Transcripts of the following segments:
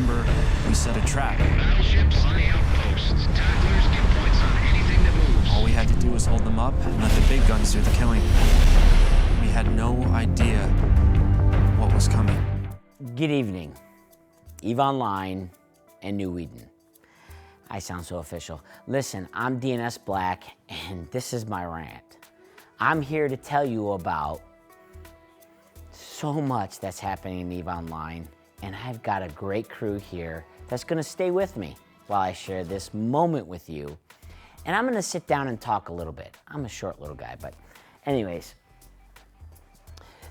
remember we set a trap. Battleships on the outposts. Tacklers get points on anything that moves. All we had to do was hold them up and let the big guns do the killing. We had no idea what was coming. Good evening, EVE Online and New Eden. I sound so official. Listen, I'm DNS Black, and this is my rant. I'm here to tell you about so much that's happening in EVE Online, and I've got a great crew here that's gonna stay with me while I share this moment with you. And I'm gonna sit down and talk a little bit. I'm a short little guy, but anyways,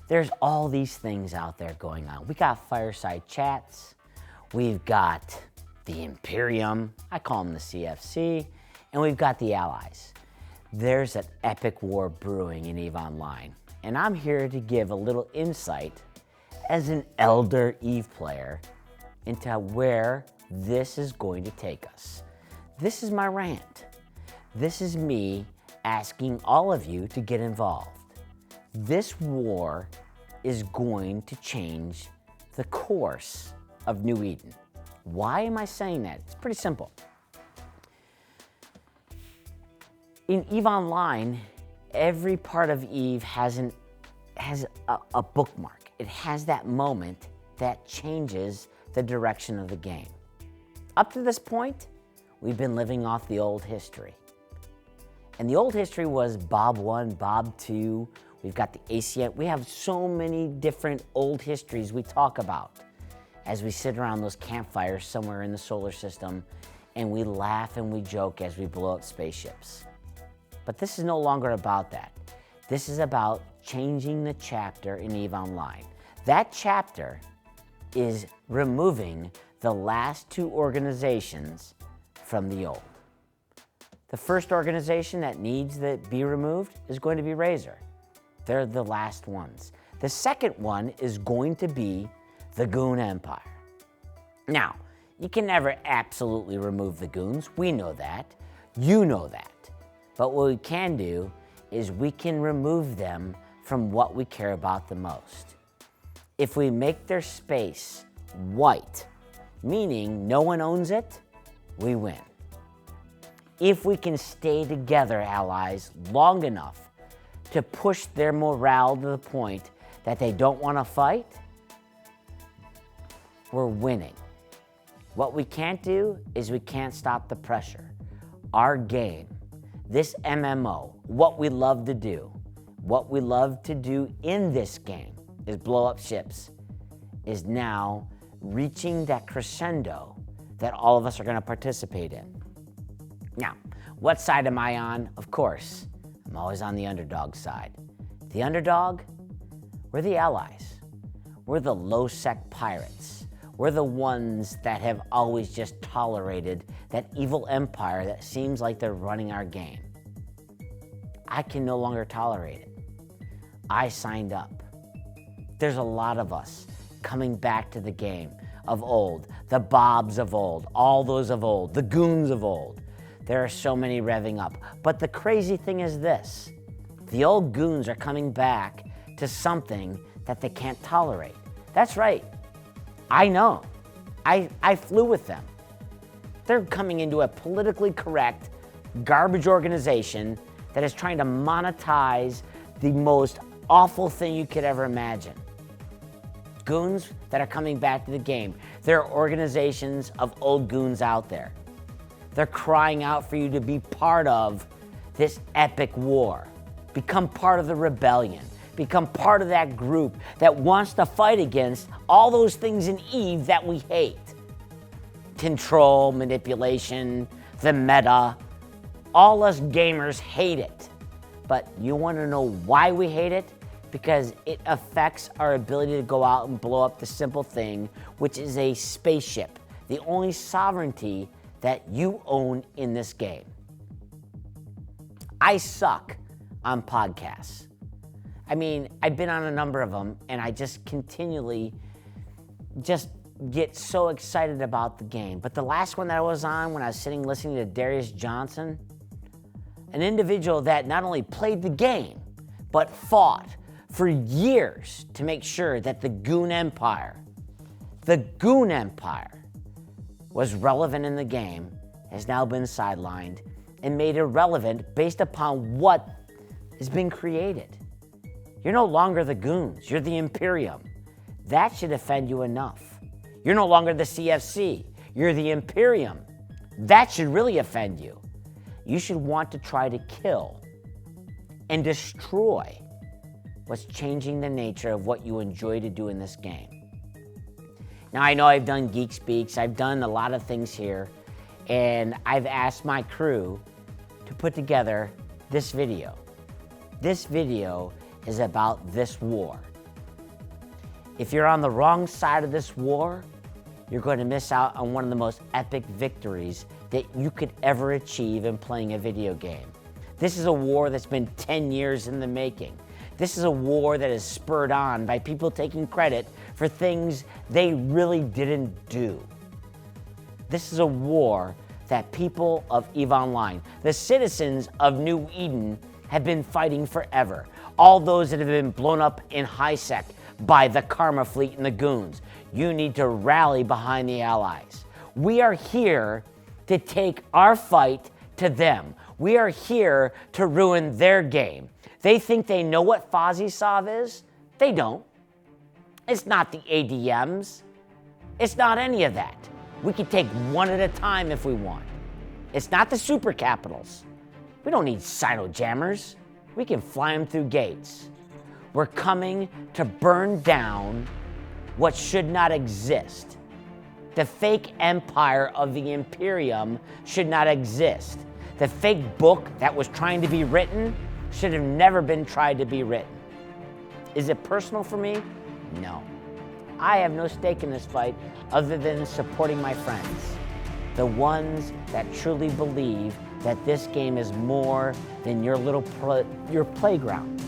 there's all these things out there going on. We got fireside chats, we've got the Imperium, I call them the CFC, and we've got the Allies. There's an epic war brewing in EVE Online, and I'm here to give a little insight as an elder EVE player into where this is going to take us. This is my rant. This is me asking all of you to get involved. This war is going to change the course of New Eden. Why am I saying that? It's pretty simple. In EVE Online, every part of EVE has a bookmark. It has that moment that changes the direction of the game. Up to this point, we've been living off the old history. And the old history was Bob 1, Bob 2, we've got the ACN. We have so many different old histories we talk about as we sit around those campfires somewhere in the solar system, and we laugh and we joke as we blow up spaceships. But this is no longer about that. This is about changing the chapter in EVE Online. That chapter is removing the last two organizations from the old. The first organization that needs to be removed is going to be Razor. They're the last ones. The second one is going to be the Goon Empire. Now, you can never absolutely remove the goons. We know that. You know that. But what we can do is we can remove them from what we care about the most. If we make their space white, meaning no one owns it, we win. If we can stay together, allies, long enough to push their morale to the point that they don't want to fight, we're winning. What we can't do is we can't stop the pressure. Our game, this MMO, what we love to do in this game is blow up ships, is now reaching that crescendo that all of us are going to participate in. Now, what side am I on? Of course, I'm always on the underdog side. The underdog, we're the allies. We're the low-sec pirates. We're the ones that have always just tolerated that evil empire that seems like they're running our game. I can no longer tolerate it. I signed up. There's a lot of us coming back to the game of old, the Bobs of old, all those of old, the goons of old. There are so many revving up. But the crazy thing is this, the old goons are coming back to something that they can't tolerate. That's right. I know. I flew with them. They're coming into a politically correct garbage organization that is trying to monetize the most awful thing you could ever imagine. Goons that are coming back to the game. There are organizations of old goons out there. They're crying out for you to be part of this epic war. Become part of the rebellion. Become part of that group that wants to fight against all those things in EVE that we hate. Control, manipulation, the meta. All us gamers hate it. But you want to know why we hate it? Because it affects our ability to go out and blow up the simple thing, which is a spaceship. The only sovereignty that you own in this game. I suck on podcasts. I mean, I've been on a number of them, and I just continually just get so excited about the game. But the last one that I was on, when I was sitting listening to Darius Johnson, an individual that not only played the game, but fought for years to make sure that the Goon Empire was relevant in the game has now been sidelined and made irrelevant based upon what has been created. You're no longer the goons, you're the Imperium. That should offend you enough. You're no longer the CFC, you're the Imperium. That should really offend you. You should want to try to kill and destroy what's changing the nature of what you enjoy to do in this game. Now, I know I've done Geek Speaks, I've done a lot of things here, and I've asked my crew to put together this video. This video is about this war. If you're on the wrong side of this war, you're going to miss out on one of the most epic victories that you could ever achieve in playing a video game. This is a war that's been 10 years in the making. This is a war that is spurred on by people taking credit for things they really didn't do. This is a war that people of EVE Online, the citizens of New Eden, have been fighting forever. All those that have been blown up in HiSec by the Karma Fleet and the goons. You need to rally behind the Allies. We are here to take our fight to them. We are here to ruin their game. They think they know what FozzieSov is? They don't. It's not the ADMs. It's not any of that. We can take one at a time if we want. It's not the super capitals. We don't need sino-jammers. We can fly them through gates. We're coming to burn down what should not exist. The fake empire of the Imperium should not exist. The fake book that was trying to be written should have never been tried to be written. Is it personal for me? No. I have no stake in this fight other than supporting my friends, the ones that truly believe that this game is more than your your playground.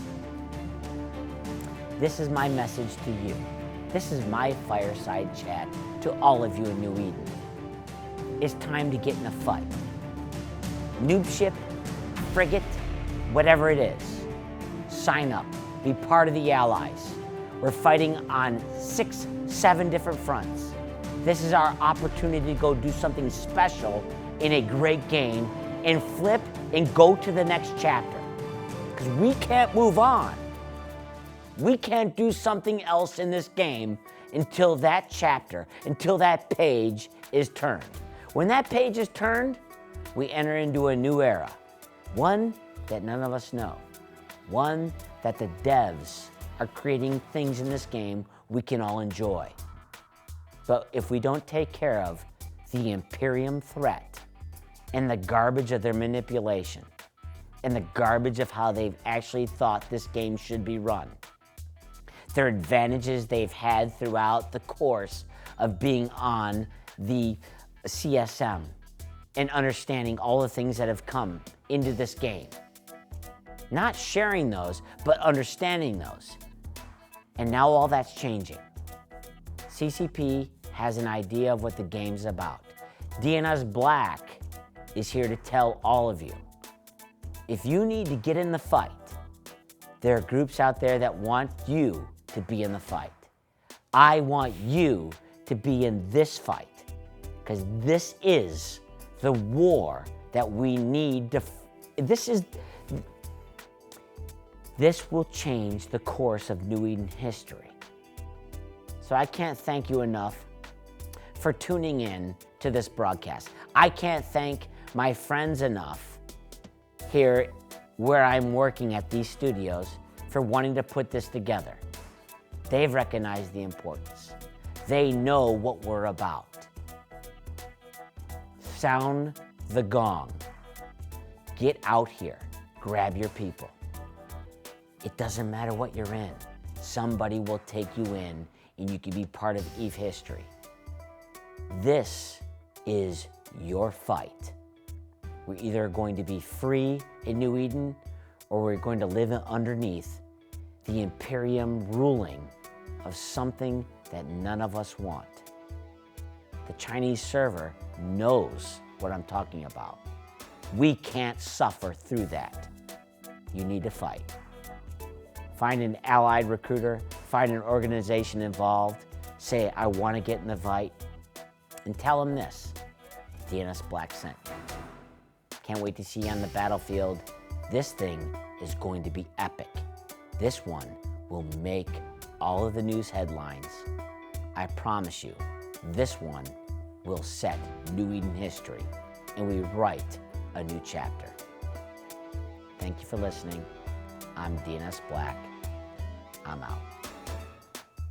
This is my message to you. This is my fireside chat to all of you in New Eden. It's time to get in a fight. Noob ship, frigate, whatever it is, sign up, be part of the Allies. We're fighting on 6, 7 different fronts. This is our opportunity to go do something special in a great game and flip and go to the next chapter. Because we can't move on. We can't do something else in this game until that chapter, until that page is turned. When that page is turned, we enter into a new era. One that none of us know. One that the devs are creating things in this game we can all enjoy. But if we don't take care of the Imperium threat and the garbage of their manipulation and the garbage of how they've actually thought this game should be run, their advantages they've had throughout the course of being on the CSM and understanding all the things that have come into this game. Not sharing those, but understanding those. And now all that's changing. CCP has an idea of what the game's about. DNS Black is here to tell all of you, if you need to get in the fight, there are groups out there that want you to be in the fight. I want you to be in this fight, because this is the war that we need to, this will change the course of New Eden history. So I can't thank you enough for tuning in to this broadcast. I can't thank my friends enough here where I'm working at these studios for wanting to put this together. They've recognized the importance. They know what we're about. Sound the gong. Get out here. Grab your people. It doesn't matter what you're in. Somebody will take you in and you can be part of EVE history. This is your fight. We're either going to be free in New Eden or we're going to live underneath the Imperium ruling of something that none of us want. The Chinese server knows what I'm talking about. We can't suffer through that. You need to fight. Find an allied recruiter, find an organization involved, say, I want to get in the fight. And tell them this, DNS Black sent you. Can't wait to see you on the battlefield. This thing is going to be epic. This one will make all of the news headlines. I promise you, this one will set New Eden history, and we write a new chapter. Thank you for listening. I'm DNS Black. I'm out.